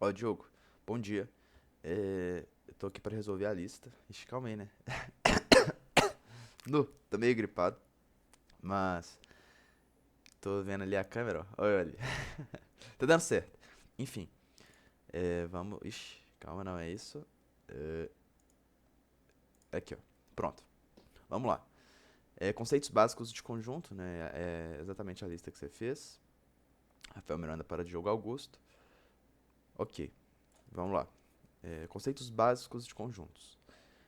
Ó, Diogo, bom dia. Eu tô aqui pra resolver a lista. Ixi, calma aí, né? Tô meio gripado, mas tô vendo ali a câmera, ó. Olha ali. Tá dando certo. Enfim, vamos. Ixi, calma, não é isso. É, aqui, ó. Pronto. Vamos lá. Conceitos básicos de conjunto, né? É exatamente a lista que você fez. Rafael Miranda para Diogo Augusto. Ok, vamos lá. Conceitos básicos de conjuntos.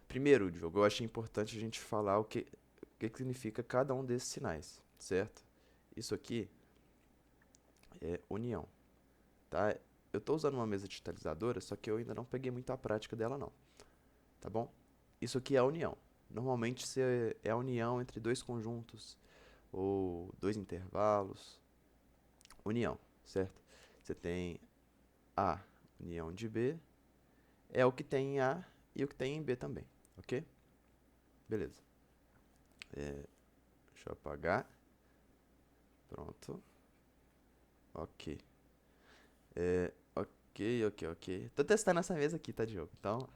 Primeiro, Diogo, eu achei importante a gente falar o que significa cada um desses sinais, certo? Isso aqui é união, tá? Eu estou usando uma mesa digitalizadora, só que eu ainda não peguei muito a prática dela não, tá bom? Isso aqui é a união. Normalmente é a união entre dois conjuntos ou dois intervalos. União, certo? Você tem A união de B, é o que tem em A e o que tem em B também, ok? Beleza. Deixa eu apagar. Pronto. Ok. Ok. Tô testando essa mesa aqui, tá, Diogo? Então,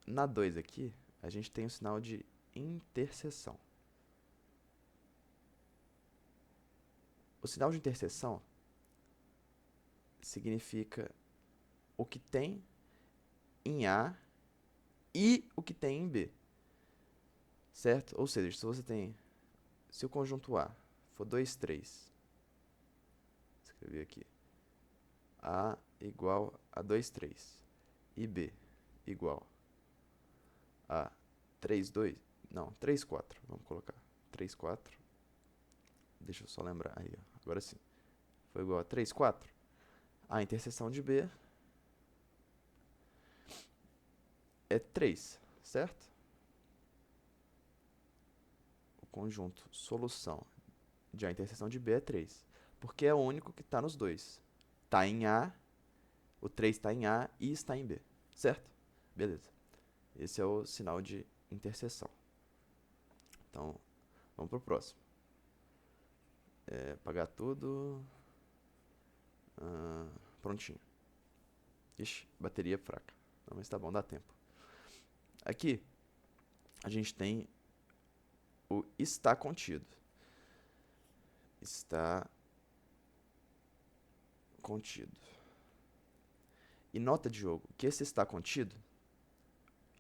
na 2 aqui, a gente tem o sinal de interseção. O sinal de interseção significa o que tem em A e o que tem em B, certo? Ou seja, se o conjunto A for 2, 3, escrever aqui, A igual a 2, 3 e B igual a 3, 2, não, 3, 4, vamos colocar 3, 4. Deixa eu só lembrar aí, ó. Agora sim. Foi igual a 3, 4. A interseção de B é 3, certo? O conjunto solução de A interseção de B é 3, porque é o único que está nos dois. Está em A, o 3 está em A e está em B, certo? Beleza. Esse é o sinal de interseção. Então, vamos para o próximo. Apagar tudo. Prontinho. Ixi, bateria fraca. Não, mas tá bom, dá tempo. Aqui, a gente tem o está contido. Está contido. E nota, Diogo, que esse está contido,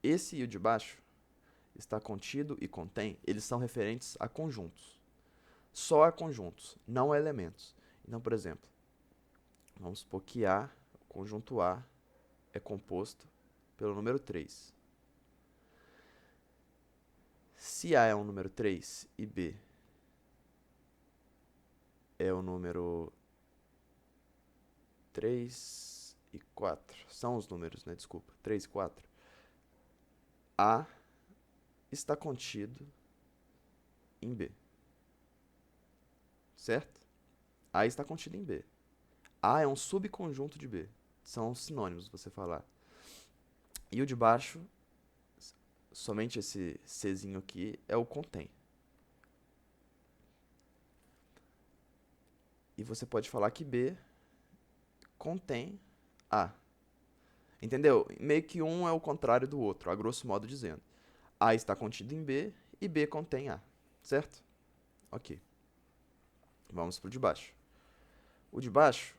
esse e o de baixo, está contido e contém, eles são referentes a conjuntos. Só a conjuntos, não a elementos. Então, por exemplo, vamos supor que A, o conjunto A, é composto pelo número 3. Se A é um número 3 e B é o número 3 e 4, são os números, né? Desculpa, 3 e 4. A está contido em B, certo? A está contido em B. A é um subconjunto de B. São sinônimos você falar. E o de baixo, somente esse Czinho aqui, é o contém. E você pode falar que B contém A. Entendeu? Meio que um é o contrário do outro, a grosso modo dizendo. A está contido em B e B contém A. Certo? Ok. Vamos pro de baixo. O de baixo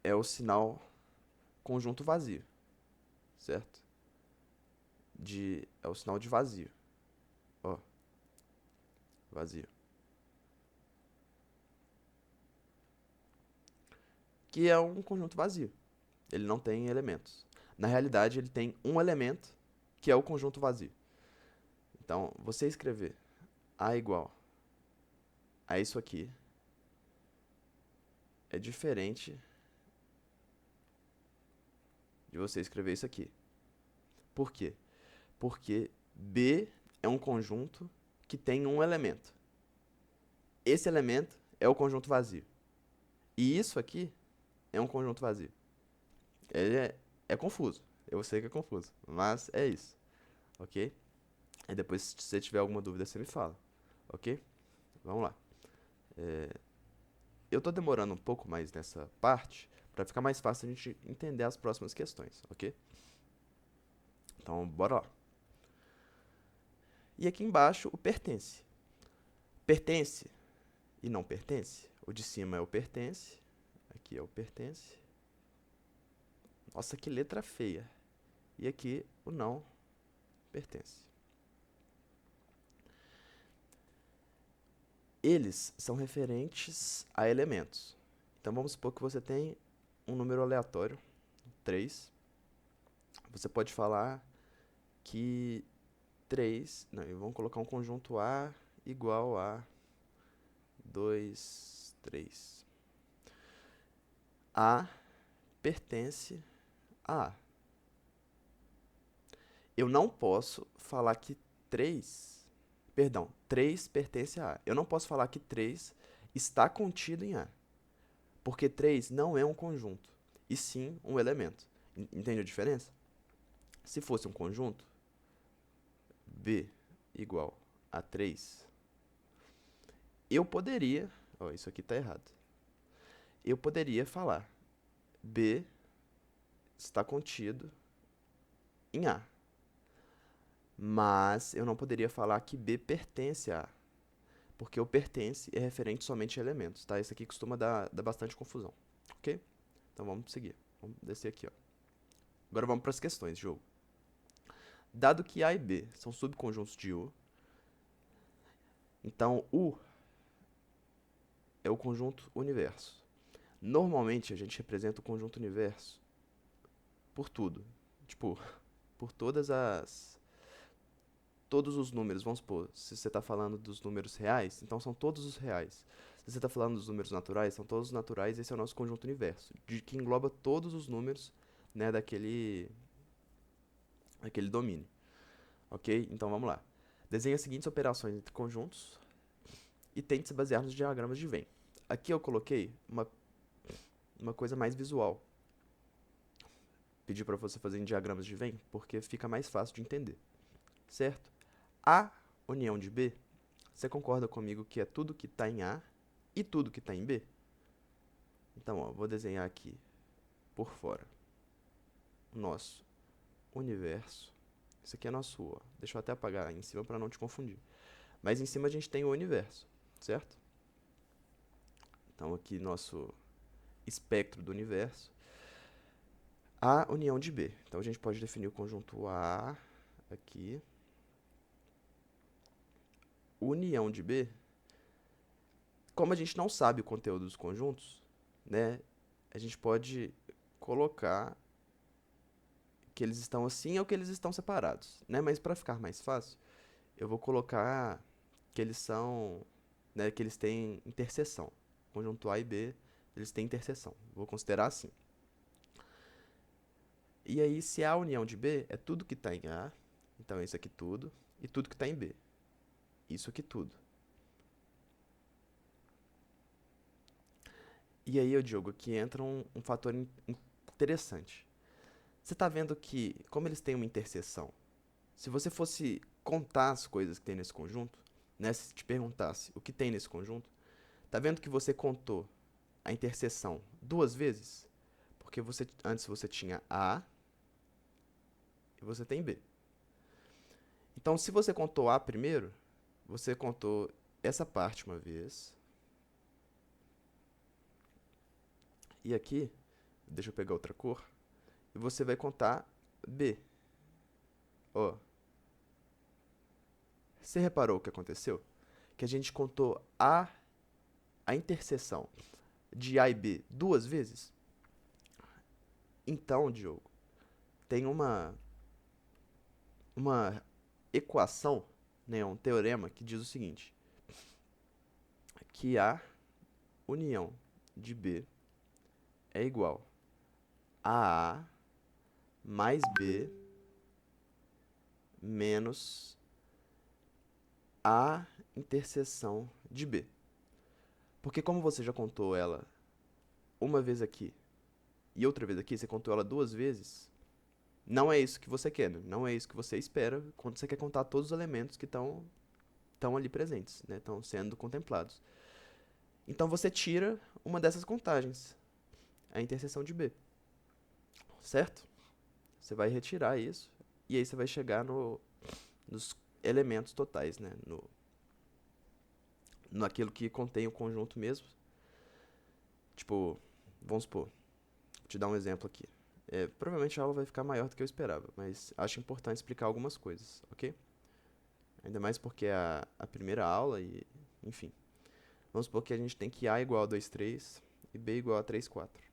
é o sinal conjunto vazio. Certo? É o sinal de vazio. Ó, vazio. Que é um conjunto vazio. Ele não tem elementos. Na realidade, ele tem um elemento, que é o conjunto vazio. Então, você escrever A igual a isso aqui é diferente de você escrever isso aqui. Por quê? Porque B é um conjunto que tem um elemento. Esse elemento é o conjunto vazio. E isso aqui é um conjunto vazio. É confuso. Eu sei que é confuso, mas é isso. Ok? E depois, se você tiver alguma dúvida, você me fala. Ok? Vamos lá. Eu tô demorando um pouco mais nessa parte para ficar mais fácil a gente entender as próximas questões, ok? Então, bora lá. E aqui embaixo, o pertence. Pertence e não pertence. O de cima é o pertence. Aqui é o pertence. Nossa, que letra feia. E aqui, o não pertence. Eles são referentes a elementos. Então, vamos supor que você tem um número aleatório, 3. Você pode falar que 3... Não, vamos colocar um conjunto A igual a 2, 3. A pertence a A. Eu não posso falar que 3... Perdão, 3 pertence a A. Eu não posso falar que 3 está contido em A. Porque 3 não é um conjunto, e sim um elemento. Entende a diferença? Se fosse um conjunto, B igual a 3, eu poderia... Ó, isso aqui está errado. Eu poderia falar B está contido em A. Mas eu não poderia falar que B pertence a A. Porque o pertence é referente somente a elementos, tá? Isso aqui costuma dar bastante confusão, ok? Então vamos seguir. Vamos descer aqui, ó. Agora vamos para as questões de jogo. Dado que A e B são subconjuntos de U, então U é o conjunto universo. Normalmente a gente representa o conjunto universo por tudo. Tipo, por todos os números, vamos supor, se você está falando dos números reais, então são todos os reais. Se você está falando dos números naturais, são todos os naturais, esse é o nosso conjunto universo, que engloba todos os números, né, daquele domínio. Ok? Então vamos lá. Desenhe as seguintes operações entre conjuntos e tente se basear nos diagramas de Venn. Aqui eu coloquei uma coisa mais visual. Pedi para você fazer em diagramas de Venn, porque fica mais fácil de entender. Certo? A união de B, você concorda comigo que é tudo que está em A e tudo que está em B? Então, ó, vou desenhar aqui por fora o nosso universo. Isso aqui é nosso U, ó. Deixa eu até apagar em cima para não te confundir. Mas em cima a gente tem o universo, certo? Então aqui nosso espectro do universo. A união de B. Então a gente pode definir o conjunto A aqui. União de B. Como a gente não sabe o conteúdo dos conjuntos, né, a gente pode colocar que eles estão assim ou que eles estão separados, né? Mas para ficar mais fácil, eu vou colocar que eles são, né, que eles têm interseção. Conjunto A e B, eles têm interseção. Vou considerar assim. E aí, se A união de B é tudo que está em A, então isso aqui tudo, e tudo que está em B. Isso aqui tudo. E aí, Diogo, aqui entra um fator interessante. Você está vendo que, como eles têm uma interseção, se você fosse contar as coisas que tem nesse conjunto, né, se te perguntasse o que tem nesse conjunto, tá vendo que você contou a interseção 2 vezes? Porque antes você tinha A e você tem B. Então, se você contou A primeiro, você contou essa parte uma vez. E aqui, deixa eu pegar outra cor, e você vai contar B. Ó. Você reparou o que aconteceu? Que a gente contou a interseção de A e B 2 vezes? Então, Diogo, tem uma equação, né, um teorema que diz o seguinte, que A união de B é igual a A mais B menos A interseção de B. Porque como você já contou ela uma vez aqui e outra vez aqui, você contou ela 2 vezes, não é isso que você quer, né? Não é isso que você espera quando você quer contar todos os elementos que estão ali presentes, né? Estão sendo contemplados. Então você tira uma dessas contagens, a interseção de B, certo? Você vai retirar isso, e aí você vai chegar nos elementos totais, né? Naquilo que contém o conjunto mesmo. Tipo, vamos supor, vou te dar um exemplo aqui. Provavelmente a aula vai ficar maior do que eu esperava, mas acho importante explicar algumas coisas, ok? Ainda mais porque é a primeira aula e, enfim. Vamos supor que a gente tem que A igual a 2, 3 e B igual a 3, 4.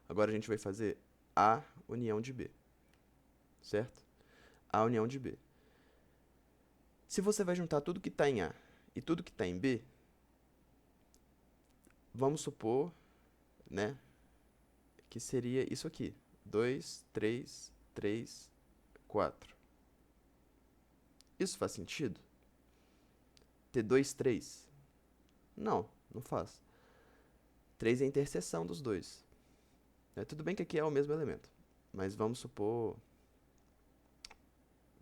Agora a gente vai fazer A união de B, certo? A união de B. Se você vai juntar tudo que está em A e tudo que está em B, vamos supor, né, que seria isso aqui. 2, 3, 3, 4. Isso faz sentido? Ter 2, 3? Não, não faz. 3 é a interseção dos dois. Tudo bem que aqui é o mesmo elemento, mas vamos supor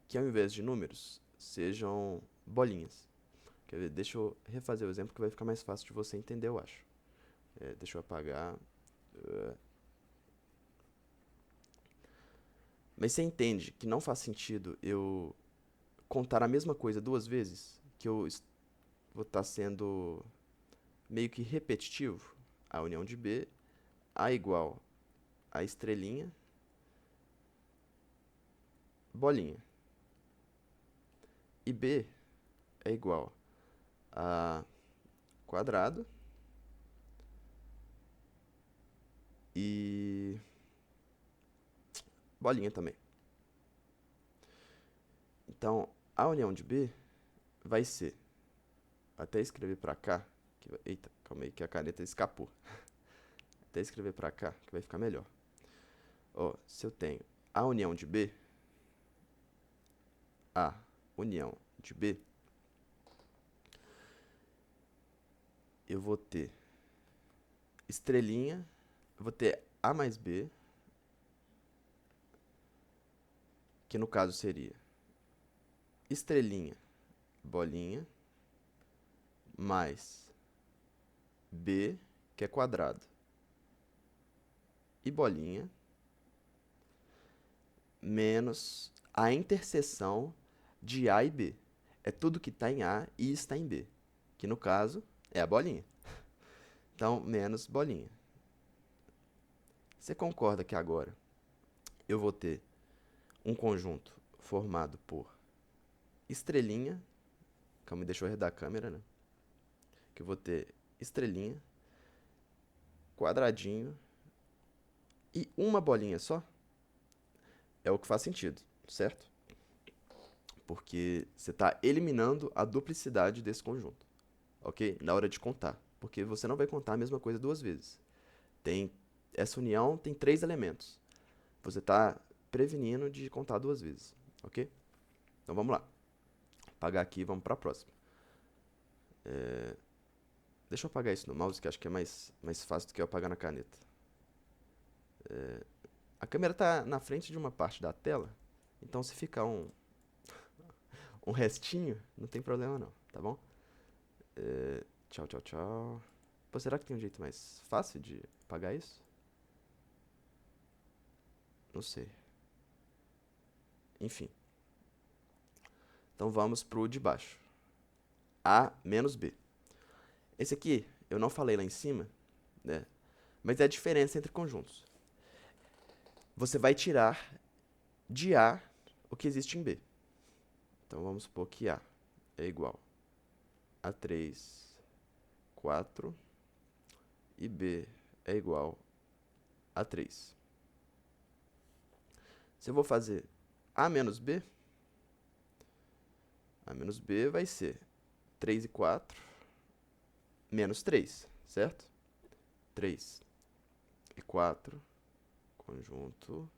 que ao invés de números, sejam bolinhas. Quer ver? Deixa eu refazer o exemplo que vai ficar mais fácil de você entender, eu acho. Deixa eu apagar. Mas você entende que não faz sentido eu contar a mesma coisa duas vezes? Que eu vou estar sendo meio que repetitivo? A união de B, A igual a estrelinha, bolinha. E B é igual a quadrado e bolinha também. Então, a união de B vai ser, até escrever pra cá, eita, calma aí que a caneta escapou. Até escrever pra cá, que vai ficar melhor. Ó, se eu tenho a união de B, a união de B, eu vou ter estrelinha, eu vou ter A mais B, que no caso seria estrelinha, bolinha, mais B, que é quadrado, e bolinha, menos a interseção de A e B. É tudo que está em A e está em B, que no caso é a bolinha. Então, menos bolinha. Você concorda que agora eu vou ter um conjunto formado por estrelinha, calma, deixa eu arredar a câmera, né? Que eu vou ter estrelinha, quadradinho e uma bolinha só? É o que faz sentido, certo? Porque você está eliminando a duplicidade desse conjunto, ok? Na hora de contar, porque você não vai contar a mesma coisa duas vezes. Essa união tem 3 elementos. Você está prevenindo de contar duas vezes, ok? Então vamos lá. Apagar aqui e vamos para a próxima. Deixa eu apagar isso no mouse, que acho que é mais fácil do que eu apagar na caneta. A câmera está na frente de uma parte da tela, então se ficar um restinho, não tem problema não, tá bom? Tchau, tchau, tchau. Pô, será que tem um jeito mais fácil de apagar isso? Não sei. Enfim. Então vamos pro de baixo. A menos B. Esse aqui, eu não falei lá em cima, né? Mas é a diferença entre conjuntos. Você vai tirar de A o que existe em B. Então vamos supor que A é igual a 3, 4 e B é igual a 3. Se eu vou fazer A menos B vai ser 3 e 4 menos 3, certo? 3 e 4, conjunto,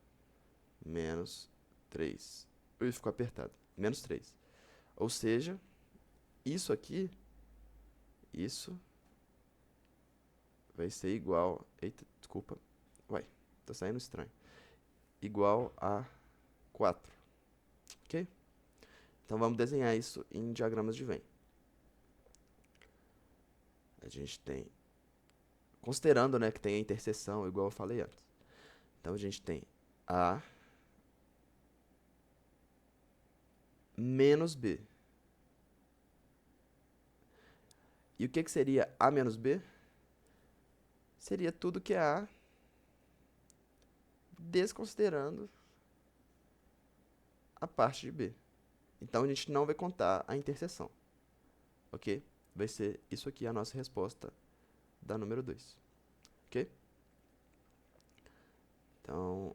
menos 3. Ui, ficou apertado. Menos 3. Ou seja, isso aqui, isso vai ser igual... Eita, desculpa. Uai, tá saindo estranho. Igual a 4. Ok? Então vamos desenhar isso em diagramas de Venn. a gente tem, considerando, né, que tem a interseção, igual eu falei antes. Então a gente tem A menos B. E o que que seria A menos B? Seria tudo que é A, desconsiderando a parte de B. Então a gente não vai contar a interseção, ok? Vai ser isso aqui a nossa resposta da número 2, ok? Então,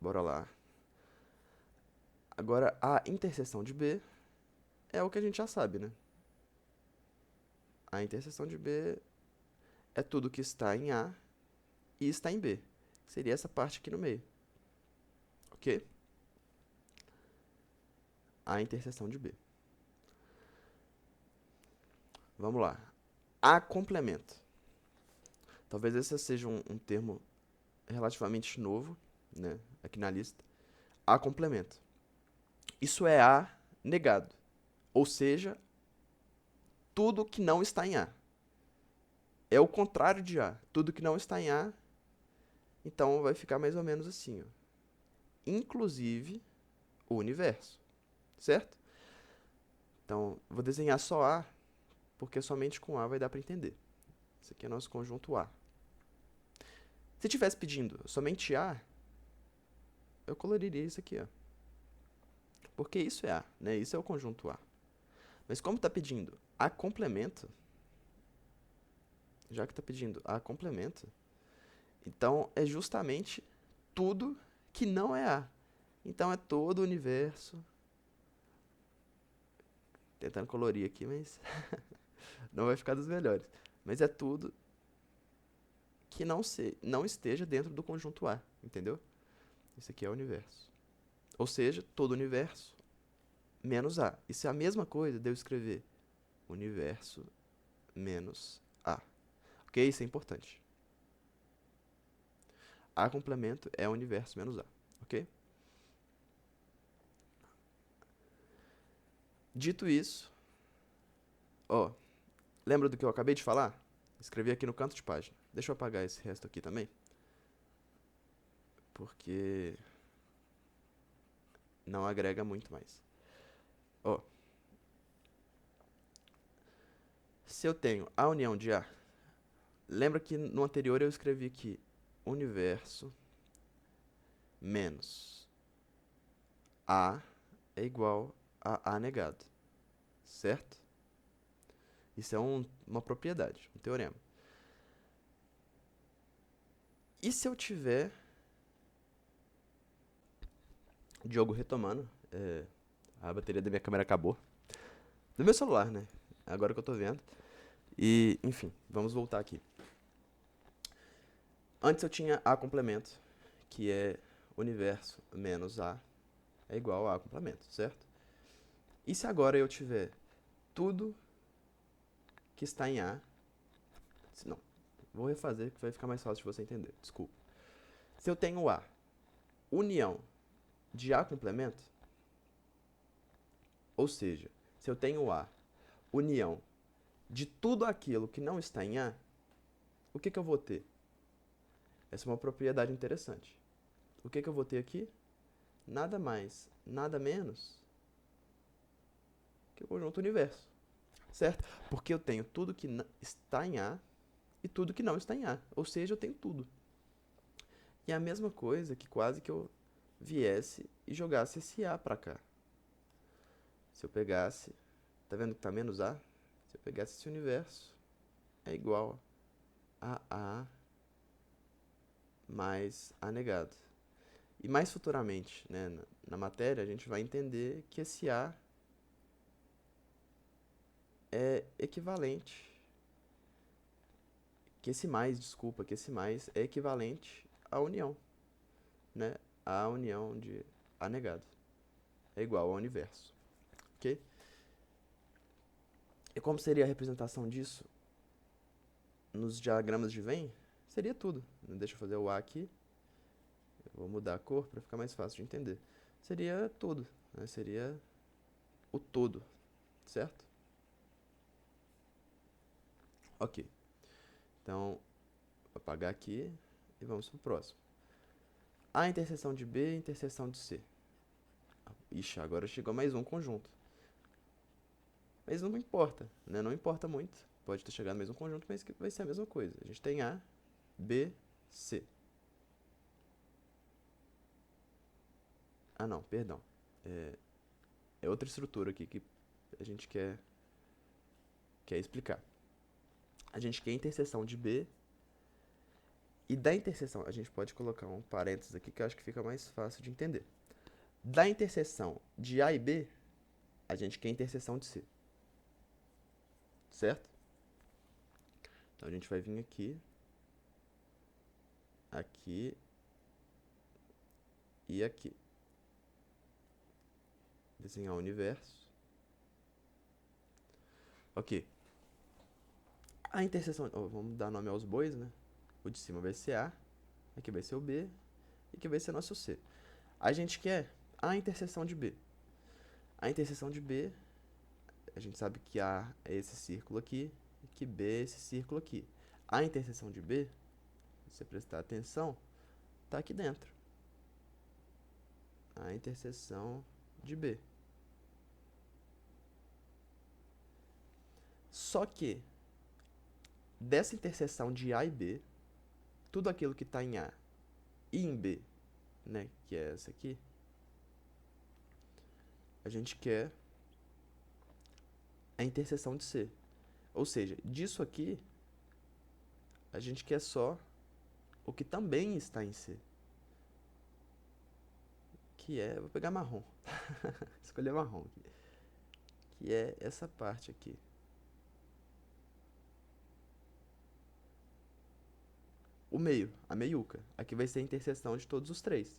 bora lá. Agora, a interseção de B é o que a gente já sabe, né? A interseção de B é tudo que está em A e está em B. Seria essa parte aqui no meio, ok? A interseção de B. Vamos lá. A complemento. Talvez esse seja um termo relativamente novo, né, aqui na lista. A complemento. Isso é A negado. Ou seja, tudo que não está em A. É o contrário de A. Tudo que não está em A, então vai ficar mais ou menos assim, ó. Inclusive o universo, certo? Então, vou desenhar só A, porque somente com A vai dar para entender. Esse aqui é nosso conjunto A. Se tivesse pedindo somente A, eu coloriria isso aqui, ó. Porque isso é A, né? Isso é o conjunto A. Mas como está pedindo A complemento, já que está pedindo A complemento, então é justamente tudo que não é A. Então é todo o universo. Tentando colorir aqui, mas não vai ficar dos melhores. Mas é tudo que não esteja dentro do conjunto A, entendeu? Isso aqui é o universo. Ou seja, todo o universo menos A. Isso é a mesma coisa de eu escrever universo menos A. Ok? Isso é importante. A complemento é o universo menos A. Ok? Dito isso, ó, lembra do que eu acabei de falar? Escrevi aqui no canto de página. Deixa eu apagar esse resto aqui também. Porque não agrega muito mais. Ó, se eu tenho a união de A, lembra que no anterior eu escrevi aqui universo menos A é igual a A negado, certo? Isso é uma propriedade, um teorema. E se eu tiver, Diogo retomando, a bateria da minha câmera acabou, do meu celular, né? Agora que eu tô vendo. E, enfim, vamos voltar aqui. Antes eu tinha A complemento, que é universo menos A é igual a complemento, certo? E se agora eu tiver tudo que está em A, não, vou refazer que vai ficar mais fácil de você entender, desculpa. Se eu tenho A, união de A complemento, ou seja, se eu tenho A, união de tudo aquilo que não está em A, o que eu vou ter? Essa é uma propriedade interessante. O que eu vou ter aqui? Nada mais, nada menos que o conjunto universo, certo? Porque eu tenho tudo que está em A e tudo que não está em A, ou seja, eu tenho tudo. E é a mesma coisa que quase que eu viesse e jogasse esse A pra cá. Se eu pegasse, tá vendo que tá menos A? Se eu pegasse esse universo, é igual a A mais A negado. E mais futuramente, né, na matéria, a gente vai entender que esse A é equivalente, que esse mais é equivalente à união, né, à união de A negado. É igual ao universo, ok? E como seria a representação disso nos diagramas de Venn? Seria tudo. Deixa eu fazer o A aqui. Eu vou mudar a cor para ficar mais fácil de entender. Seria tudo, né? Seria o todo, certo? Ok. Então, vou apagar aqui e vamos pro próximo. A interseção de B e interseção de C. Ixi, agora chegou mais um conjunto. Mas não importa, né? Não importa muito. Pode ter chegado no mesmo conjunto, mas que vai ser a mesma coisa. A gente tem A, B, C. Ah, não, perdão. É outra estrutura aqui que a gente quer explicar. A gente quer a interseção de B e da interseção, a gente pode colocar um parênteses aqui que eu acho que fica mais fácil de entender. Da interseção de A e B, a gente quer a interseção de C. Certo? Então a gente vai vir aqui, aqui e aqui. Desenhar o universo. Ok. A interseção... vamos dar nome aos bois, né? O de cima vai ser A, aqui vai ser o B, e aqui vai ser nosso C. A gente quer a interseção de B. A interseção de B, a gente sabe que A é esse círculo aqui, e que B é esse círculo aqui. A interseção de B, se você prestar atenção, está aqui dentro. A interseção de B. Só que, dessa interseção de A e B, tudo aquilo que está em A e em B, né, que é essa aqui, a gente quer a interseção de C. Ou seja, disso aqui, a gente quer só o que também está em C. Que é, vou pegar marrom. Escolher marrom aqui. Que é essa parte aqui. O meio, a meiuca. Aqui vai ser a interseção de todos os três.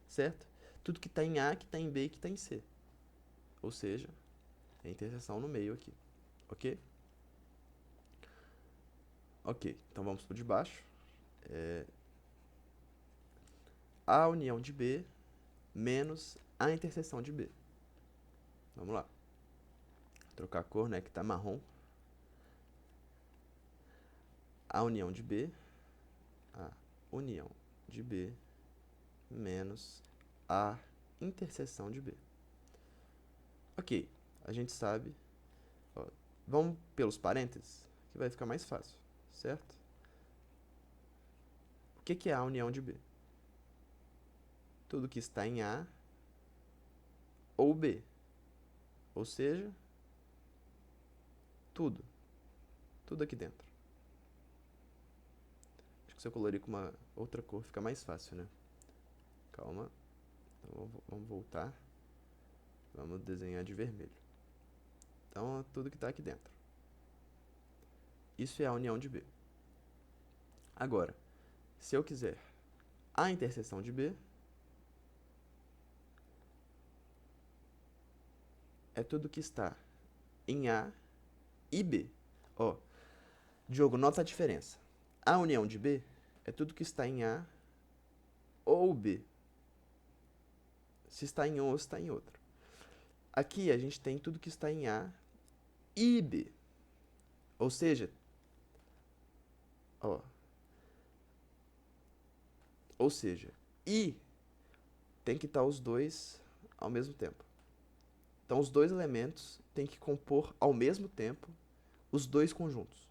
Certo? Tudo que está em A, que está em B e que está em C. Ou seja, é a interseção no meio aqui. Ok? Ok, então vamos para o de baixo. A união de B menos a interseção de B. Vamos lá. Vou trocar a cor, né, que está marrom. A união de B, a união de B menos a interseção de B. Ok, a gente sabe. Ó, vamos pelos parênteses, que vai ficar mais fácil, certo? O que é a união de B? Tudo que está em A ou B. Ou seja, tudo. Tudo aqui dentro. Acho que se eu colorir com uma outra cor fica mais fácil, né? Calma. Então, vamos voltar. Vamos desenhar de vermelho. Então, tudo que está aqui dentro. Isso é a união de B. Agora, se eu quiser a interseção de B, é tudo que está em A e B. Ó, Diogo, nota a diferença. A união de B é tudo que está em A ou B. Se está em um ou se está em outro. Aqui a gente tem tudo que está em A e B. Ou seja, ó, I tem que estar os dois ao mesmo tempo. Então, os dois elementos têm que compor ao mesmo tempo os dois conjuntos.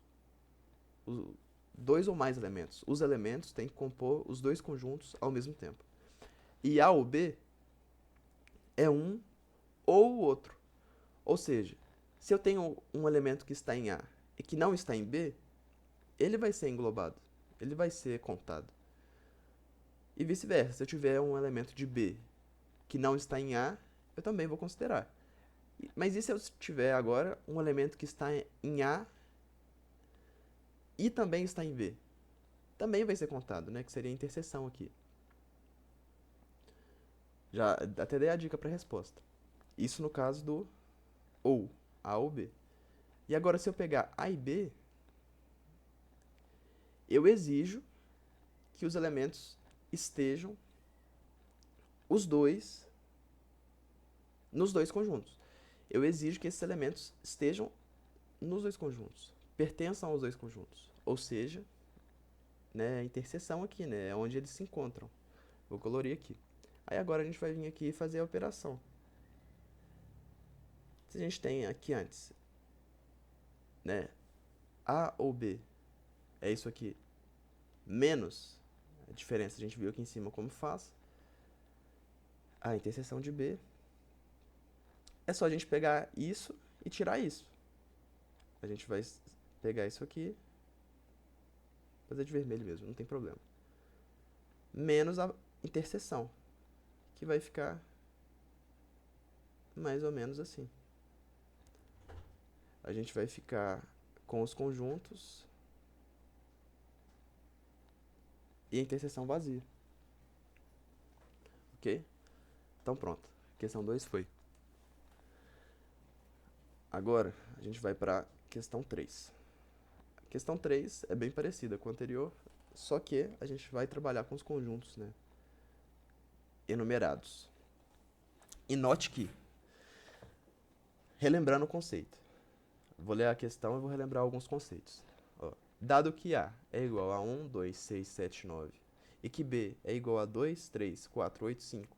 Dois ou mais elementos. Os elementos têm que compor os dois conjuntos ao mesmo tempo. E A ou B é um ou o outro. Ou seja, se eu tenho um elemento que está em A e que não está em B, ele vai ser englobado. Ele vai ser contado. E vice-versa. Se eu tiver um elemento de B que não está em A, eu também vou considerar. Mas e se eu tiver agora um elemento que está em A e também está em B? Também vai ser contado, né? Que seria a interseção aqui. Já até dei a dica para a resposta. Isso no caso do ou, A ou B. E agora, se eu pegar A e B, eu exijo que os elementos estejam os dois nos dois conjuntos. Eu exijo que esses elementos estejam nos dois conjuntos, pertençam aos dois conjuntos. ou seja, né, a interseção aqui, né, é onde eles se encontram. Vou colorir aqui. Aí agora a gente vai vir aqui e fazer a operação. Se a gente tem aqui antes, né, A ou B, é isso aqui, menos a diferença, a gente viu aqui em cima como faz, a interseção de B, é só a gente pegar isso e tirar isso. A gente vai pegar isso aqui, fazer de vermelho mesmo, não tem problema. Menos a interseção, que vai ficar mais ou menos assim. A gente vai ficar com os conjuntos e a interseção vazia. Ok? Então pronto. Questão 2 foi. Agora a gente vai para questão 3. A questão 3 é bem parecida com a anterior, só que a gente vai trabalhar com os conjuntos, né, enumerados. E note que, relembrando o conceito, vou ler a questão e vou relembrar alguns conceitos. Ó, dado que A é igual a 1, 2, 6, 7, 9 e que B é igual a 2, 3, 4, 8, 5,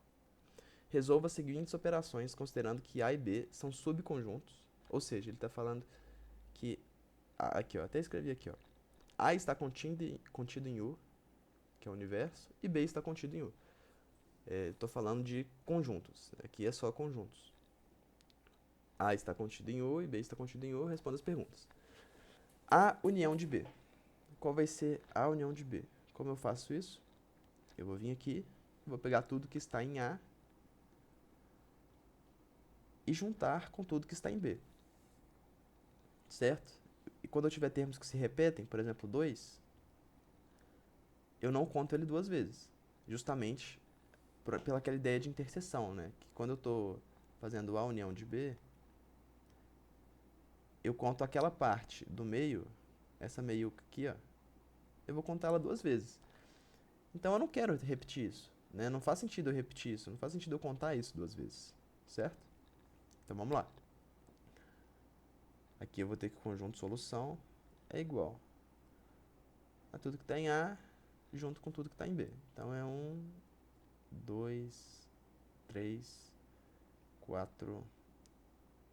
resolva as seguintes operações considerando que A e B são subconjuntos, ou seja, ele está falando que, aqui ó, até escrevi aqui ó, A está contido em U, que é o universo, e B está contido em U. Estou falando de conjuntos, aqui é só conjuntos. A está contido em U e B está contido em U, responda as perguntas. A união de B. Qual vai ser a união de B? Como eu faço isso? Eu vou vir aqui, vou pegar tudo que está em A e juntar com tudo que está em B. Certo? E quando eu tiver termos que se repetem, por exemplo, 2, eu não conto ele duas vezes. Justamente pela aquela ideia de interseção, né? Que quando eu estou fazendo a união de B, eu conto aquela parte do meio, essa meiuca aqui, ó, eu vou contar ela duas vezes. Então eu não quero repetir isso, né? Não faz sentido eu repetir isso, não faz sentido eu contar isso duas vezes, certo? Então vamos lá. Aqui eu vou ter que o conjunto solução é igual a tudo que está em A junto com tudo que está em B. Então é 1, 2, 3, 4,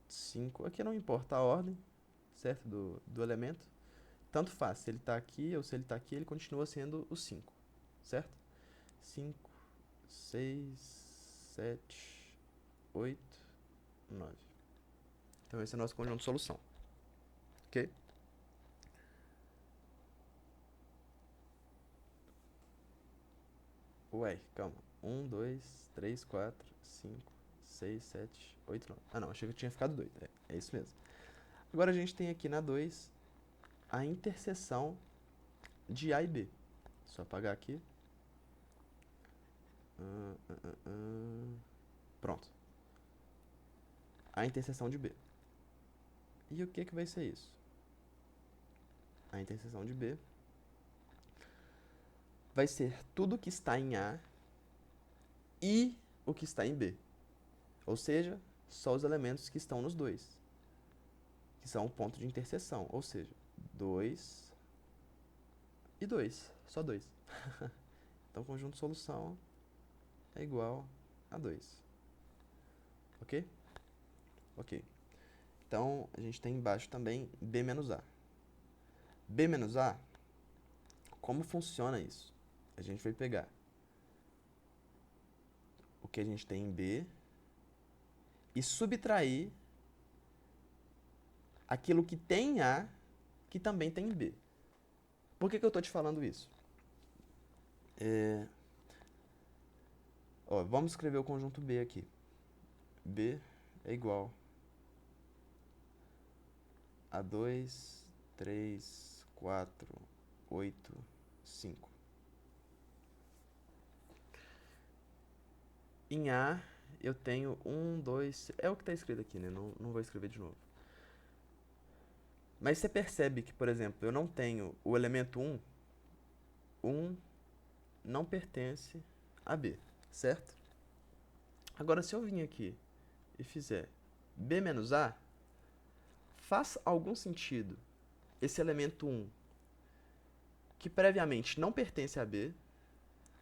5. Aqui não importa a ordem, certo? Do elemento. Tanto faz, se ele está aqui ou se ele está aqui, ele continua sendo o 5, certo? 5, 6, 7, 8, 9. Então esse é o nosso conjunto de solução. Ok? Ué, calma. 1, 2, 3, 4, 5, 6, 7, 8, 9. Ah não, achei que eu tinha ficado doido. É isso mesmo. Agora a gente tem aqui na 2 a interseção de A e B. Só apagar aqui. Pronto. A interseção de B. E o que vai ser isso? A interseção de B vai ser tudo que está em A e o que está em B. Ou seja, só os elementos que estão nos dois, que são o ponto de interseção. Ou seja, 2 e 2. Só 2. Então, o conjunto de solução é igual a 2. Ok? Ok. Então, a gente tem embaixo também B menos A. B menos A, como funciona isso? A gente vai pegar o que a gente tem em B e subtrair aquilo que tem em A, que também tem em B. Por que eu estou te falando isso? Vamos escrever o conjunto B aqui. B é igual a 2, 3, 4, 8, 5. Em A, eu tenho 1, 2... É o que está escrito aqui, né? Não vou escrever de novo. Mas você percebe que, por exemplo, eu não tenho o elemento 1. 1 não pertence a B, certo? Agora, se eu vim aqui e fizer B menos A, faz algum sentido esse elemento 1 que previamente não pertence a B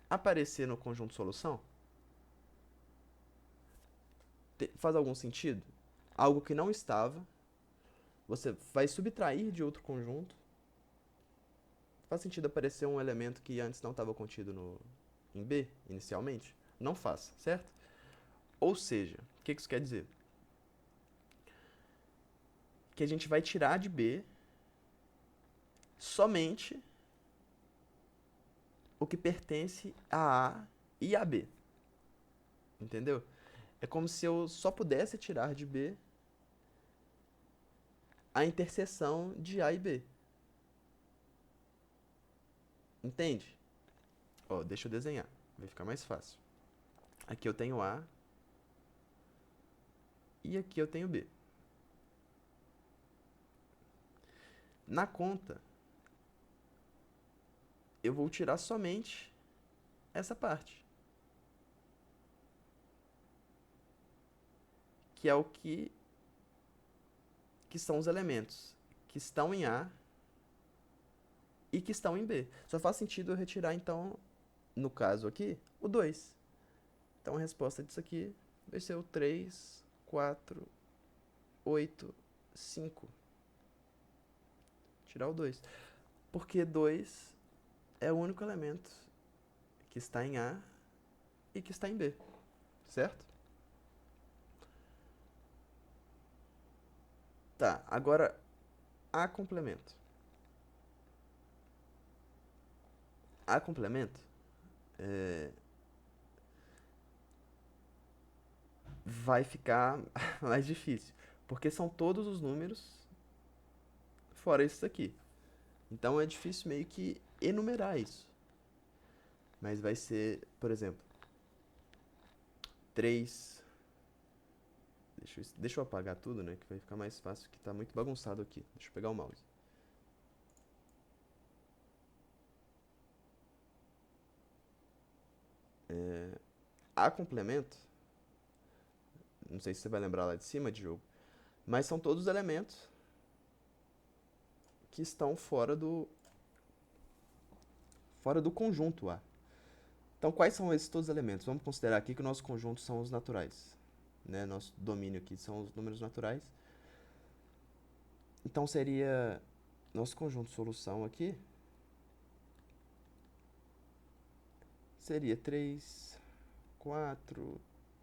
aparecer no conjunto solução? Faz algum sentido? Algo que não estava, você vai subtrair de outro conjunto. Faz sentido aparecer um elemento que antes não estava contido em B, inicialmente? Não faz, certo? Ou seja, o que isso quer dizer? Que a gente vai tirar de B somente o que pertence a A e a B. Entendeu? É como se eu só pudesse tirar de B a interseção de A e B. Entende? Ó, deixa eu desenhar, vai ficar mais fácil. Aqui eu tenho A e aqui eu tenho B. Na conta, eu vou tirar somente essa parte, que é o que são os elementos que estão em A e que estão em B. Só faz sentido eu retirar, então, no caso aqui, o 2. Então a resposta disso aqui vai ser o 3, 4, 8, 5. Tirar o 2. Porque 2 é o único elemento que está em A e que está em B. Certo? Tá, agora A complemento. A complemento vai ficar mais difícil, porque são todos os números fora esses aqui. Então é difícil meio que enumerar isso. Mas vai ser, por exemplo, 3. Deixa eu apagar tudo, né? Que vai ficar mais fácil, que tá muito bagunçado aqui. Deixa eu pegar o mouse. A complemento, não sei se você vai lembrar lá de cima, Diogo, mas são todos os elementos que estão fora do conjunto A. Então, quais são esses todos os elementos? Vamos considerar aqui que o nosso conjunto são os naturais. Né? Nosso domínio aqui são os números naturais. Então, seria nosso conjunto solução aqui seria 3, 4,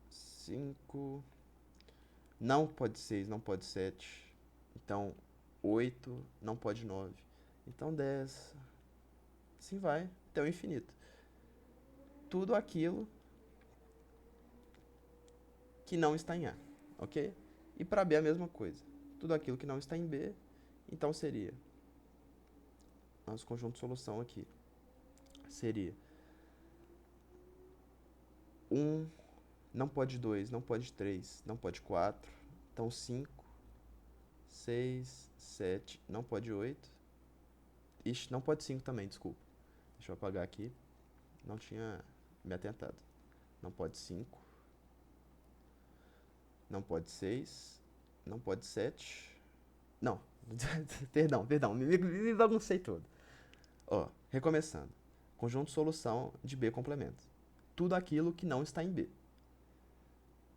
5, não pode 6, não pode 7, então 8, não pode 9, então 10, assim vai, até o infinito. Tudo aquilo que não está em A, ok? E para B a mesma coisa. Tudo aquilo que não está em B, então seria nosso conjunto de solução aqui. Seria 1, não pode 2, não pode 3, não pode 4, então 5, 6, 7, não pode 8. Ixi, não pode 5 também, desculpa. Deixa eu apagar aqui. Não tinha me atentado. Não pode 5. Não pode 6. Não pode 7. Não. Perdão. Me baguncei todo. Ó, recomeçando. Conjunto solução de B complemento. Tudo aquilo que não está em B.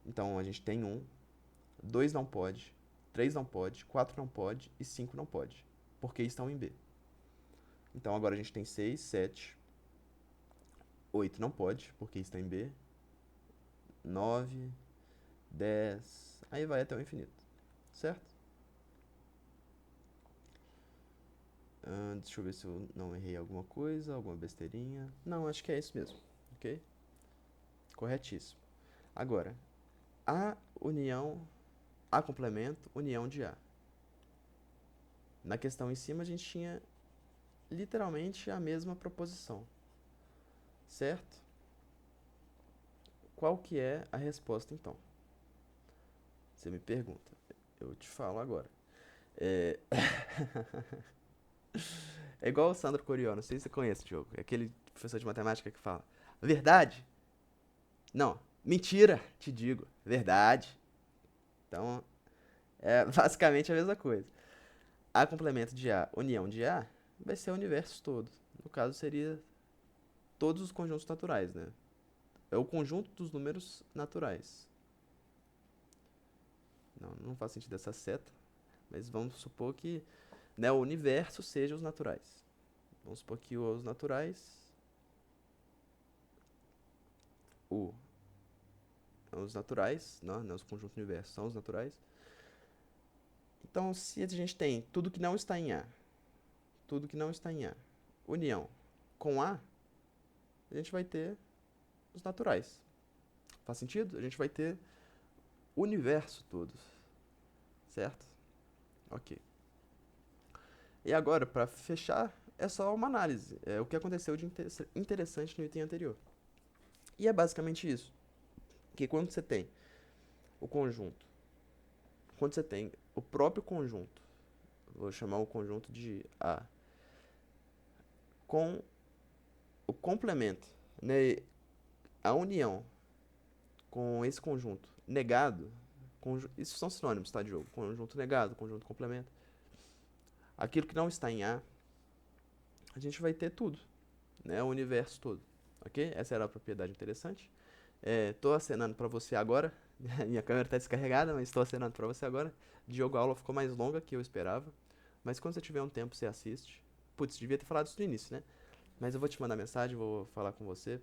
Então, a gente tem 1, 2 não pode, 3 não pode, 4 não pode e 5 não pode. Porque estão em B. Então, agora a gente tem 6, 7, 8 não pode, porque está em B. 9, 10, aí vai até o infinito, certo? Deixa eu ver se eu não errei alguma coisa, alguma besteirinha. Não, acho que é isso mesmo, ok? Corretíssimo. Agora, A união, A complemento, união de A. Na questão em cima a gente tinha literalmente a mesma proposição, certo? Qual que é a resposta então? Você me pergunta, eu te falo agora. É, é igual o Sandro Corió, não sei se você conhece o jogo. É aquele professor de matemática que fala: verdade? Não, mentira, te digo, verdade. Então, é basicamente a mesma coisa. A complemento de A, união de A, vai ser o universo todo. No caso seria todos os conjuntos naturais, né? É o conjunto dos números naturais. Não faz sentido essa seta, mas vamos supor que, né, o universo seja os naturais. Vamos supor que os naturais, o, os naturais, não, os conjuntos do universo são os naturais. Então, se a gente tem tudo que não está em A, tudo que não está em A, união com a gente vai ter os naturais. Faz sentido? A gente vai ter o universo todo, certo? Ok. E agora, para fechar, é só uma análise. É o que aconteceu de interessante no item anterior. E é basicamente isso. Que quando você tem o conjunto, quando você tem o próprio conjunto, vou chamar o conjunto de A, com o complemento, né, a união com esse conjunto negado, isso são sinônimos, tá, Diogo? Conjunto negado, conjunto complemento. Aquilo que não está em a gente vai ter tudo, né, o universo todo, ok? Essa era a propriedade interessante. Estou acenando para você agora. Minha câmera está descarregada, mas estou acenando para você agora. Diogo, a aula ficou mais longa que eu esperava. Mas quando você tiver um tempo, você assiste. Putz, devia ter falado isso no início, né? Mas eu vou te mandar mensagem, vou falar com você.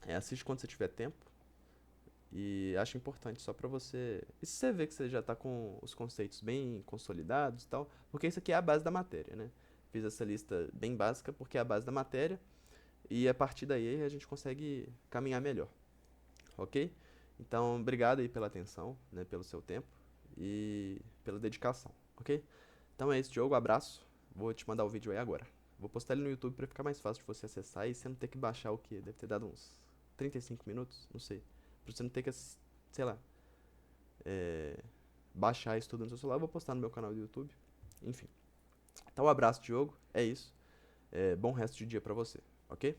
Assiste quando você tiver tempo. E acho importante só pra você. E se você vê que você já tá com os conceitos bem consolidados e tal, porque isso aqui é a base da matéria, né? Fiz essa lista bem básica porque é a base da matéria. E a partir daí a gente consegue caminhar melhor. Ok? Então, obrigado aí pela atenção, né, pelo seu tempo e pela dedicação, ok? Então é isso, Diogo, abraço. Vou te mandar o vídeo aí agora. Vou postar ele no YouTube para ficar mais fácil de você acessar e você não ter que baixar o que? Deve ter dado uns 35 minutos, não sei. Pra você não ter que, sei lá, é, baixar isso tudo no seu celular, eu vou postar no meu canal do YouTube. Enfim. Então, um abraço, Diogo. É isso. Bom resto de dia pra você, ok?